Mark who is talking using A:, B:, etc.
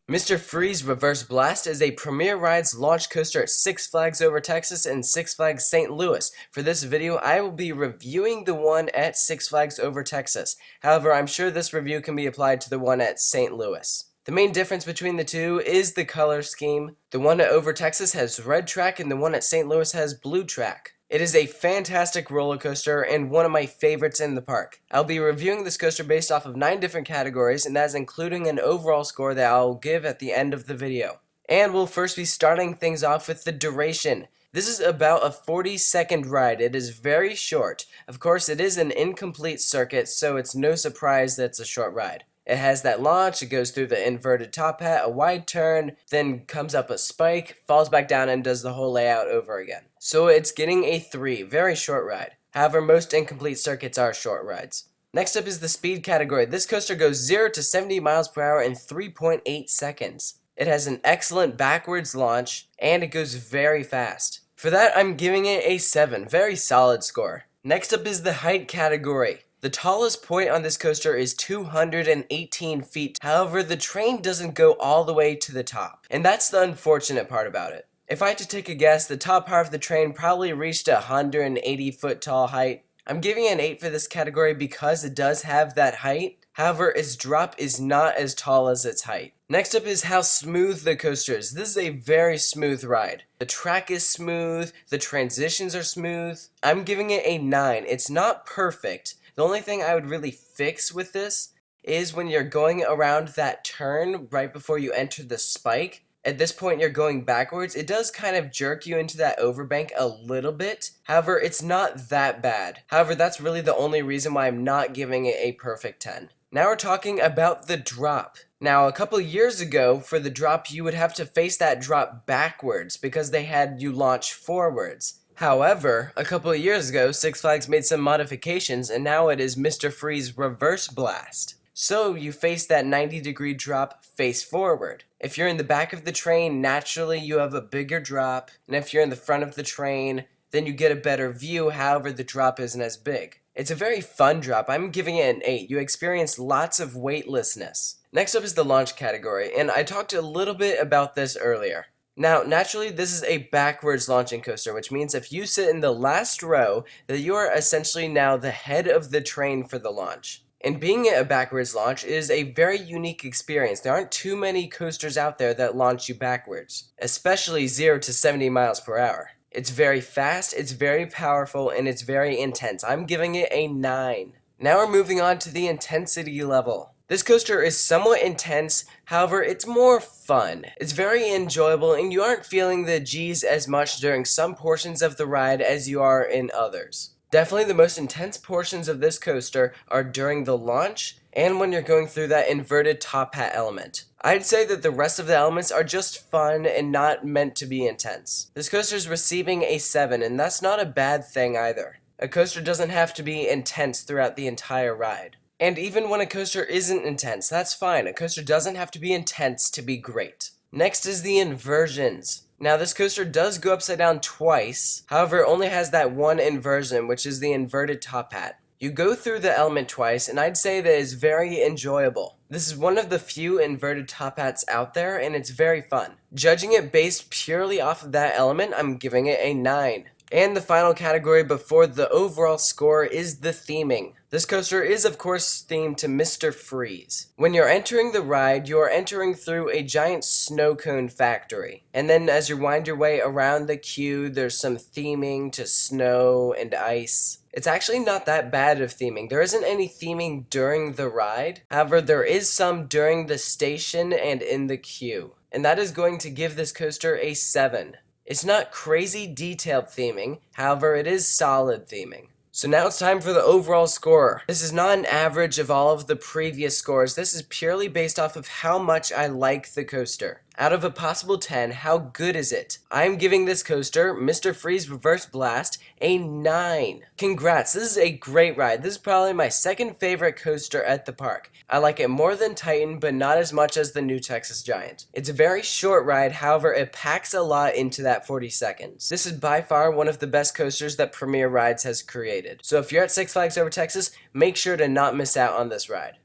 A: Mr. Freeze Reverse Blast is a Premier Rides launch coaster at Six Flags Over Texas and Six Flags St. Louis. For this video, I will be reviewing the one at Six Flags Over Texas. However, I'm sure this review can be applied to the one at St. Louis. The main difference between the two is the color scheme. The one at Over Texas has red track and the one at St. Louis has blue track. It is a fantastic roller coaster and one of my favorites in the park. I'll be reviewing this coaster based off of 9 different categories, and that is including an overall score that I'll give at the end of the video. And we'll first be starting things off with the duration. This is about a 40-second ride. It is very short. Of course, it is an incomplete circuit, so it's no surprise that it's a short ride. It has that launch, it goes through the inverted top hat, a wide turn, then comes up a spike, falls back down, and does the whole layout over again. So it's getting a 3, very short ride. However, most incomplete circuits are short rides. Next up is the speed category. This coaster goes 0 to 70 miles per hour in 3.8 seconds. It has an excellent backwards launch, and it goes very fast. For that, I'm giving it a 7, very solid score. Next up is the height category. The tallest point on this coaster is 218 feet. However, the train doesn't go all the way to the top, and that's the unfortunate part about it. If I had to take a guess, the top part of the train probably reached a 180-foot tall height. I'm giving it an 8 for this category because it does have that height. However, its drop is not as tall as its height. Next up is how smooth the coaster is. This is a very smooth ride. The track is smooth, the transitions are smooth. I'm giving it a 9. It's not perfect. The only thing I would really fix with this is when you're going around that turn right before you enter the spike. At this point you're going backwards. It does kind of jerk you into that overbank a little bit. However, it's not that bad. However, that's really the only reason why I'm not giving it a perfect 10. Now we're talking about the drop. Now, a couple years ago, for the drop, you would have to face that drop backwards because they had you launch forwards. However, a couple of years ago, Six Flags made some modifications, and now it is Mr. Freeze Reverse Blast. So you face that 90-degree drop face forward. If you're in the back of the train, naturally you have a bigger drop, and if you're in the front of the train, then you get a better view. However, the drop isn't as big. It's a very fun drop. I'm giving it an 8. You experience lots of weightlessness. Next up is the launch category, and I talked a little bit about this earlier. Now, naturally, this is a backwards launching coaster, which means if you sit in the last row, that you are essentially now the head of the train for the launch. And being a backwards launch is a very unique experience. There aren't too many coasters out there that launch you backwards, especially 0 to 70 miles per hour. It's very fast, it's very powerful, and it's very intense. I'm giving it a 9. Now we're moving on to the intensity level. This coaster is somewhat intense, however, it's more fun. It's very enjoyable, and you aren't feeling the G's as much during some portions of the ride as you are in others. Definitely the most intense portions of this coaster are during the launch and when you're going through that inverted top hat element. I'd say that the rest of the elements are just fun and not meant to be intense. This coaster is receiving a 7, and that's not a bad thing either. A coaster doesn't have to be intense throughout the entire ride. And even when a coaster isn't intense, that's fine. A coaster doesn't have to be intense to be great. Next is the inversions. Now, this coaster does go upside down twice. However, it only has that one inversion, which is the inverted top hat. You go through the element twice, and I'd say that it's very enjoyable. This is one of the few inverted top hats out there, and it's very fun. Judging it based purely off of that element, I'm giving it a 9. And the final category before the overall score is the theming. This coaster is of course themed to Mr. Freeze. When you're entering the ride, you are entering through a giant snow cone factory. And then as you wind your way around the queue, there's some theming to snow and ice. It's actually not that bad of theming. There isn't any theming during the ride. However, there is some during the station and in the queue. And that is going to give this coaster a 7. It's not crazy detailed theming, however it is solid theming. So now it's time for the overall score. This is not an average of all of the previous scores. This is purely based off of how much I like the coaster. Out of a possible 10, how good is it? I'm giving this coaster, Mr. Freeze Reverse Blast, a 9. Congrats, this is a great ride. This is probably my second favorite coaster at the park. I like it more than Titan, but not as much as the new Texas Giant. It's a very short ride, however, it packs a lot into that 40 seconds. This is by far one of the best coasters that Premier Rides has created. So if you're at Six Flags Over Texas, make sure to not miss out on this ride.